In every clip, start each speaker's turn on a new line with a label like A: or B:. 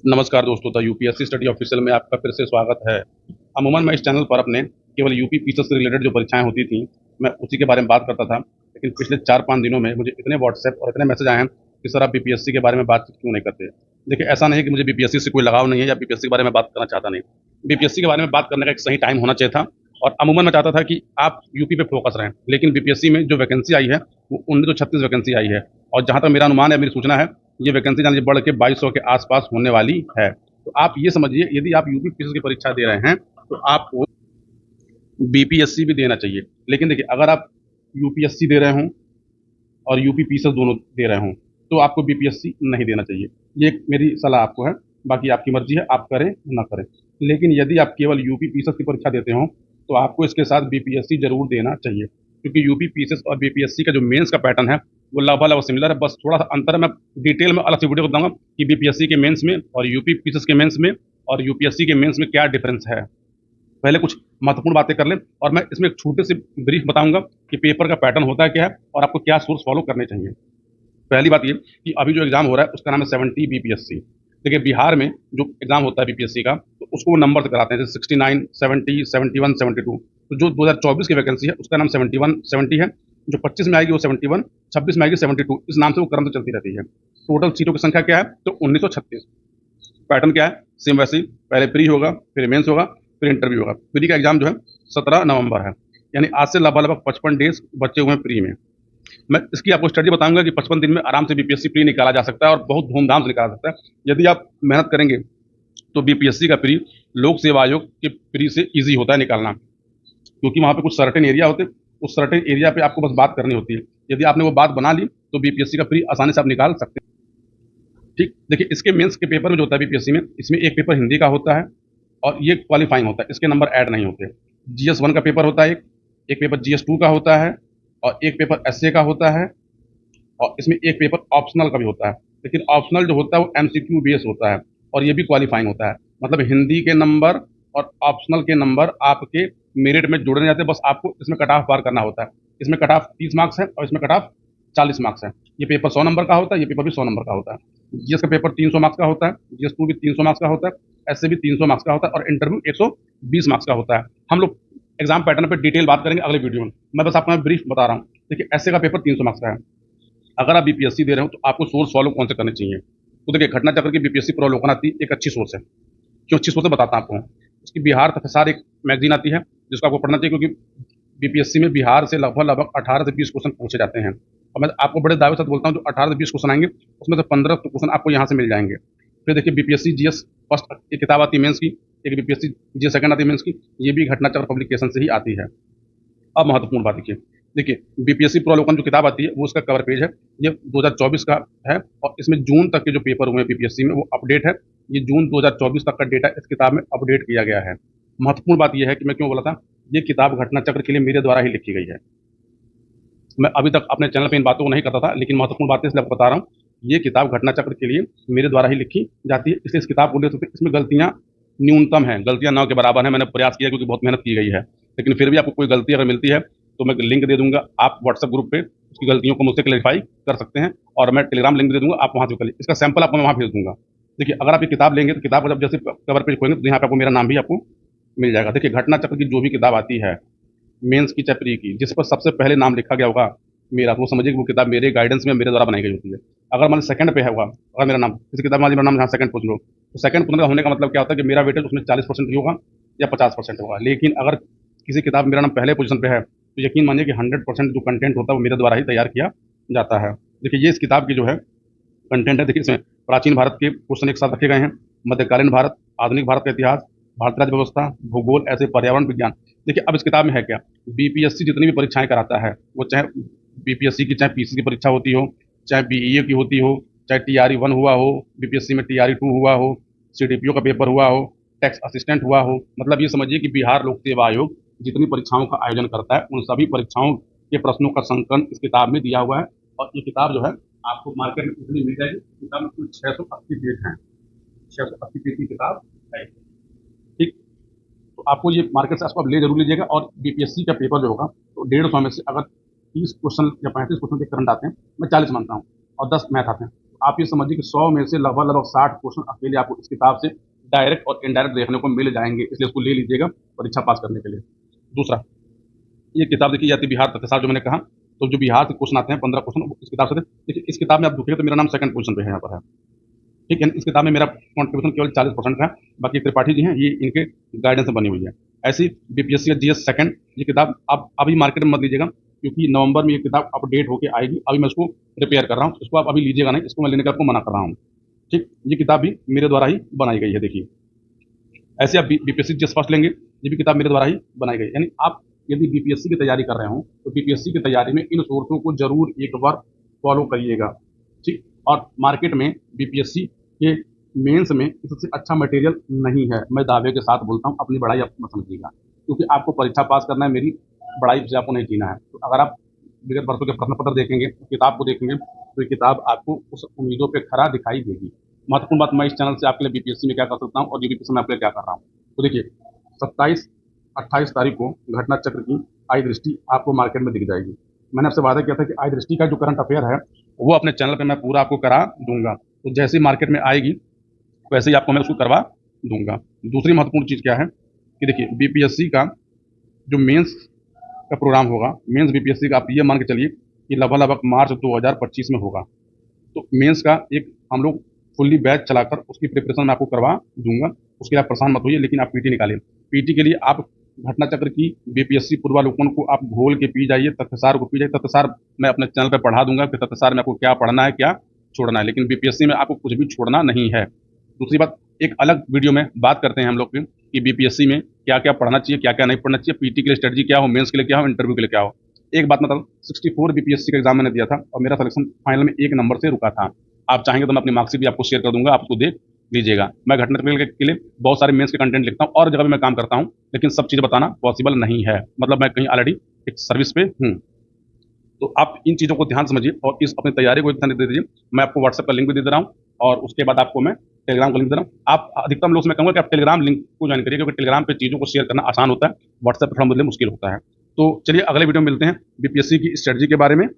A: नमस्कार दोस्तों, the UPSC study official में आपका फिर से स्वागत है। अमूमन मैं इस चैनल पर अपने केवल यूपी पीसीएस से रिलेटेड जो परीक्षाएं होती थी, मैं उसी के बारे में बात करता था। लेकिन पिछले 4-5 दिनों में मुझे इतने व्हाट्सएप और इतने मैसेज आए हैं कि सर आप बीपीएससी के बारे में बात क्यों नहीं करते। देखिए, ऐसा नहीं है कि मुझे बीपीएससी से कोई लगाव नहीं है या बीपीएससी के बारे में बात करना चाहता नहीं। बीपीएससी के बारे में बात करने का एक सही टाइम होना चाहिए था। और अमूमन मैं चाहता था कि आप यूपी पे फोकस रहें, लेकिन बीपीएससी में जो वैकेंसी आई है वो 1936 वैकेंसी आई है। और जहाँ तक मेरा अनुमान है, मेरी सूचना है, ये वैकेंसी जान लीजिए बढ़ के 2200 के आसपास होने वाली है। तो आप ये समझिए, यदि आप यूपी पीसीएस की परीक्षा दे रहे हैं तो आपको बीपीएससी भी देना चाहिए। लेकिन देखिए, अगर आप यूपीएससी दे रहे हों और यूपी पीसीएस दोनों दे रहे हों तो आपको बीपीएससी नहीं देना चाहिए। ये एक मेरी सलाह आपको है। बाकी आपकी मर्जी है, आप करें ना करें। लेकिन यदि आप केवल यूपी पीसीएस की परीक्षा देते हो तो आपको इसके साथ बीपीएससी जरूर देना चाहिए, क्योंकि यूपी पीसीएस और बीपीएससी का जो मेंस का पैटर्न है वो लगभग सिमिलर है। बस थोड़ा सा अंतर है, मैं डिटेल में अलग से वीडियो बताऊंगा कि बीपीएससी के मेंस में और यूपी पीसीएस के मेंस में और यूपीएससी के मेंस में क्या डिफरेंस है। पहले कुछ महत्वपूर्ण बातें कर लें और मैं इसमें एक छोटे से ब्रीफ बताऊंगा कि पेपर का पैटर्न होता है क्या है और आपको क्या सोर्स फॉलो करने चाहिए। पहली बात ये कि अभी जो एग्जाम हो रहा है उसका नाम है 70 बीपीएससी। देखिए, बिहार में जो एग्जाम होता है बीपीएससी का, तो उसको वो नंबर से कराते हैं, जैसे 69, 70, 71, 72। तो जो 2024 की वैकेंसी है उसका नाम 71 70 है। जो 25 में आएगी वो 71, 26 में आएगी 72। इस नाम से वो क्रम से चलती रहती है। टोटल सीटों की संख्या क्या है, तो 1936। पैटर्न क्या है, सेम वैसे ही, पहले प्री होगा, फिर मेंस होगा, फिर इंटरव्यू होगा। प्री का एग्जाम जो है 17 नवंबर है, यानी आज से लगभग 55 डेज बचे हुए हैं प्री में। मैं इसकी आपको स्टडी बताऊंगा कि 55 दिन में आराम से बीपीएससी प्री निकाला जा सकता है और बहुत धूमधाम से निकाला जा सकता है यदि आप मेहनत करेंगे। तो बीपीएससी का प्री लोक सेवा आयोग के प्री से इजी होता है निकालना, क्योंकि वहां पे कुछ सर्टेन एरिया होते हैं। उस सर्टेन एरिया पे आपको बस बात करनी होती है। यदि आपने वो बात बना ली तो बीपीएससी का प्री आसानी से आप निकाल सकते हैं। ठीक, देखिए, इसके मेंस के पेपर में जो होता है बीपीएससी में, इसमें एक पेपर हिंदी का होता है और ये क्वालिफाइंग होता है, इसके नंबर ऐड नहीं होते। जीएस 1 का पेपर होता है, एक पेपर जीएस 2 का होता है और एक पेपर एसए का होता है और इसमें एक पेपर ऑप्शनल का भी होता है। लेकिन ऑप्शनल जो होता है वो एमसीक्यू बेस होता है और ये भी क्वालिफाइंग होता है। मतलब हिंदी के नंबर और ऑप्शनल के नंबर आपके मेरिट में जोड़े नहीं जाते, बस आपको इसमें कट ऑफ पार करना होता है। इसमें कट ऑफ 30 मार्क्स है और इसमें कट ऑफ 40 मार्क्स है। ये पेपर 100 नंबर का होता है, ये पेपर भी 100 नंबर का होता है। जीएस का पेपर 300 मार्क्स का होता है, जीएस 2 भी 300 मार्क्स का होता है, एसए भी 300 मार्क्स का होता है और इंटरव्यू 120 मार्क्स का होता है। हम लोग एग्जाम पैटर्न पे डिटेल बात करेंगे अगले वीडियो में। मैं बस आपको ब्रीफ बता रहा हूँ। देखिए, एसए का पेपर 300 मार्क्स का है। अगर आप बीपीएससी दे रहे हो तो आपको सोर्स फॉलो कौन से करने चाहिए। तो देखिए, घटना चक्र की बीपीएससी प्रोलोकन आती है, एक अच्छी सोर्स है। क्यों अच्छी सोर्स है बताता हूँ आपको। उसकी बिहार तथासार एक मैगजीन आती है जिसको आपको पढ़ना चाहिए, क्योंकि बीपीएससी में बिहार से लगभग लगभग 18 से 20 क्वेश्चन पूछे जाते हैं। और मैं आपको बड़े दावे से बोलता हूँ, जो 18 से 20 क्वेश्चन आएंगे उसमें से 15 क्वेश्चन आपको यहाँ से मिल जाएंगे। फिर देखिए, बीपीएससी जीएस फर्स्ट एक किताब आती है मेंस की, एक बीपीएससी जीएस सेकंड आती है मेंस की। ये भी घटना चक्र पब्लिकेशन से ही आती है। अब महत्वपूर्ण बात देखिए, बीपीएससी प्रोलोकन जो किताब आती है वो उसका कवर पेज है। ये 2024 का है और इसमें जून तक के जो पेपर हुए हैं बीपीएससी में वो अपडेट है। ये जून 2024 तक का डेटा इस किताब में अपडेट किया गया है। महत्वपूर्ण बात यह है कि मैं क्यों बोला था, ये किताब घटना चक्र के लिए मेरे द्वारा ही लिखी गई है। मैं अभी तक अपने चैनल पे इन बातों को नहीं करता था, लेकिन महत्वपूर्ण बातें इसलिए आपको बता रहा हूँ। ये किताब घटना चक्र के लिए मेरे द्वारा ही लिखी जाती है, इसलिए इस किताब को ले सकते हैं। इसमें गलतियाँ न्यूनतम हैं, गलतियाँ 9 के बराबर हैं। मैंने प्रयास किया क्योंकि बहुत मेहनत की गई है, लेकिन फिर भी आपको कोई गलती अगर मिलती है तो मैं लिंक दे दूंगा। आप व्हाट्सएप ग्रुप पे उसकी गलतियों को मुझसे क्लेरिफाई कर सकते हैं और मैं टेलीग्राम लिंक दे दूंगा, आप वहाँ से कर लीजिए। इसका सैंपल आपको मैं वहाँ भेज दूंगा। देखिए, अगर आप ये किताब लेंगे तो किताब को जब जैसे कवर पेज खोलेंगे तो यहाँ पे आपको मेरा नाम भी आपको मिल जाएगा। देखिए, घटना चक्र की जो भी किताब आती है, मेंस की चाहे प्री की, जिस पर सबसे पहले नाम लिखा गया होगा मेरा, तो वो समझिए कि वो किताब मेरे गाइडेंस में मेरे द्वारा बनाई गई होती है। अगर मान सेकंड पे है होगा, अगर मेरा नाम किसी किताब में मेरा नाम यहाँ सेकंड पोजीशन हो, तो सेकंड पोजीशन होने का मतलब क्या होता है कि मेरा वेटेज उसमें 40% ही होगा या 50% होगा। लेकिन अगर किसी किताब में मेरा नाम पहले पोजीशन पे है तो यकीन मानिए कि 100% जो कंटेंट होता है वो मेरे द्वारा ही तैयार किया जाता है। देखिए, ये इस किताब की जो है कंटेंट है। देखिए, इसमें प्राचीन भारत के क्वेश्चन एक साथ रखे गए हैं, मध्यकालीन भारत, आधुनिक भारत का इतिहास, भारत राज्य व्यवस्था, भूगोल, ऐसे पर्यावरण विज्ञान। देखिए, अब इस किताब में है क्या, बीपीएससी जितनी भी परीक्षाएं कराता है, वो चाहे बीपीएससी की चाहे पीसी की परीक्षा होती हो, चाहे बीईए की होती हो, चाहे टीआरई 1 हुआ हो, बीपीएससी में टीआरई 2 हुआ हो, सीडीपीओ का पेपर हुआ हो, टैक्स असिस्टेंट हुआ हो, मतलब ये समझिए कि बिहार लोक सेवा आयोग जितनी परीक्षाओं का आयोजन करता है उन सभी परीक्षाओं के प्रश्नों का संकलन इस किताब में दिया हुआ है। और ये किताब जो है आपको मार्केट में कितनी मिल जाएगी, किताब में कुल 680 पेज हैं। 680 पेज की किताब है। ठीक, तो आपको ये मार्केट से आप ले जरूर लीजिएगा। और बीपीएससी का पेपर जो होगा तो 150 में से अगर 30 क्वेश्चन या 35 क्वेश्चन के करंट आते हैं, मैं 40 मानता हूँ, और 10 मैथ आते हैं, तो आप ये समझिए कि 100 में से लगभग लगभग 60 क्वेश्चन अकेले आपको इस किताब से डायरेक्ट और इनडायरेक्ट देखने को मिल जाएंगे, इसलिए उसको ले लीजिएगा परीक्षा पास करने के लिए। दूसरा, ये किताब देखी जाती है बिहार तथ्यशास्त्र, जो मैंने कहा, तो जो बिहार के क्वेश्चन आते हैं 15 क्वेश्चन इस किताब से देखिए। इस किताब में आप देखिए तो मेरा नाम सेकंड पोजीशन पे है यहाँ पर है, ठीक है। इस किताब में मेरा कंट्रीब्यूशन केवल 40% का है, बाकी त्रिपाठी जी हैं ये इनके गाइडेंस से बनी हुई है। ऐसी बीपीएससी का जीएस सेकंड, ये किताब आप अभी मार्केट में मत लीजिएगा, क्योंकि नवंबर में ये किताब अपडेट होकर आएगी। अभी मैं उसको प्रिपेयर कर रहा हूँ, इसको आप अभी लीजिएगा नहीं, इसको मैं लेने का आपको मना कर रहा हूँ, ठीक। ये किताब भी मेरे द्वारा ही बनाई गई है, देखिए। ऐसे आप बीपीएससी जीएस फर्स्ट लेंगे, ये भी किताब मेरे द्वारा ही बनाई गई है। यानी आप यदि बीपीएससी की तैयारी कर रहे हो तो बीपीएससी की तैयारी में इन सोर्सों को जरूर एक बार फॉलो करिएगा, ठीक। और मार्केट में बीपीएससी के मेंस में इससे अच्छा मटेरियल नहीं है, मैं दावे के साथ बोलता हूँ, अपनी बड़ाई आप मत समझिएगा, क्योंकि आपको परीक्षा पास करना है, मेरी बड़ाई से आपको नहीं जीना है। तो अगर आप विगत वर्षों के प्रश्न पत्र देखेंगे, किताब को देखेंगे, तो ये किताब आपको उस उम्मीदों पे खरा दिखाई देगी। महत्वपूर्ण बात, मैं इस चैनल से आपके लिए बीपीएससी में क्या कर सकता हूँ और यूपीएससी में आपके लिए क्या कर रहा हूँ। तो देखिए, 27-28 तारीख को घटना चक्र की आई दृष्टि आपको मार्केट में दिख जाएगी। मैंने आपसे वादा किया था कि आई दृष्टि का जो करंट अफेयर है वो अपने चैनल पे मैं पूरा आपको करा दूंगा, तो जैसे ही मार्केट में आएगी वैसे ही आपको मैं उसको करवा दूंगा। दूसरी महत्वपूर्ण चीज़ क्या है कि देखिए, बीपीएससी का जो मेंस का प्रोग्राम होगा, मेंस बीपीएससी का आप ये मान के चलिए कि लगभग लगभग मार्च 2025 में होगा। तो मेंस का एक हम लोग फुल्ली बैच चलाकर उसकी प्रिपरेशन मैं आपको करवा दूंगा, उसके लिए आप परेशान मत होइए। लेकिन आप पीटी निकालिए, पीटी के लिए आप घटना चक्र की बीपीएससी पूर्वावलोकन को आप घोल के पी जाइए, तथ्यसार को पी जाइए। तथ्यसार मैं अपने चैनल पर पढ़ा दूंगा कि तथ्यसार में आपको क्या पढ़ना है, क्या छोड़ना है, लेकिन बीपीएससी में आपको कुछ भी छोड़ना नहीं है। दूसरी बात, एक अलग वीडियो में बात करते हैं हम लोग कि बीपीएससी में क्या क्या पढ़ना चाहिए, क्या क्या नहीं पढ़ना चाहिए, पीटी के लिए स्ट्रेटजी क्या हो, मेंस के लिए क्या हो, इंटरव्यू के लिए क्या हो। एक बात मतलब 64 बीपीएससी का एग्जाम मैंने दिया था और मेरा सिलेक्शन फाइनल में 1 नंबर से रुका था। आप चाहेंगे तो मैं अपनी मार्कशीट भी आपको शेयर कर दूंगा, आप उसको देख लीजिएगा। मैं घटना के लिए बहुत सारे मेंस के कंटेंट लिखता हूँ और जगह भी मैं काम करता हूँ, लेकिन सब चीज़ें बताना पॉसिबल नहीं है, मतलब मैं कहीं ऑलरेडी एक सर्विस पे हूँ। तो आप इन चीज़ों को ध्यान समझिए और इस अपनी तैयारी को ध्यान दे दीजिए। मैं आपको व्हाट्सएप का लिंक भी दे रहा हूँ और उसके बाद आपको मैं टेलीग्राम का लिंक दे रहा हूँ। आप अधिकतम लोग से मैं कहूँगा कि आप टेलीग्राम लिंक को ज्वाइन करिए, क्योंकि टेलीग्राम पे चीज़ों को शेयर करना आसान होता है, व्हाट्सएप पर थोड़ा मुझे मुश्किल होता है। तो चलिए अगले वीडियो में मिलते हैं बीपीएससी की स्ट्रेटजी के बारे में।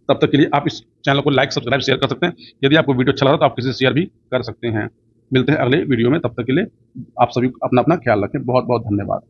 A: तब तक के लिए आप इस चैनल को लाइक, सब्सक्राइब, शेयर कर सकते हैं। यदि आपको वीडियो अच्छा लगा तो आप किसी से शेयर भी कर सकते हैं। मिलते हैं अगले वीडियो में, तब तक के लिए आप सभी अपना अपना ख्याल रखें। बहुत बहुत धन्यवाद।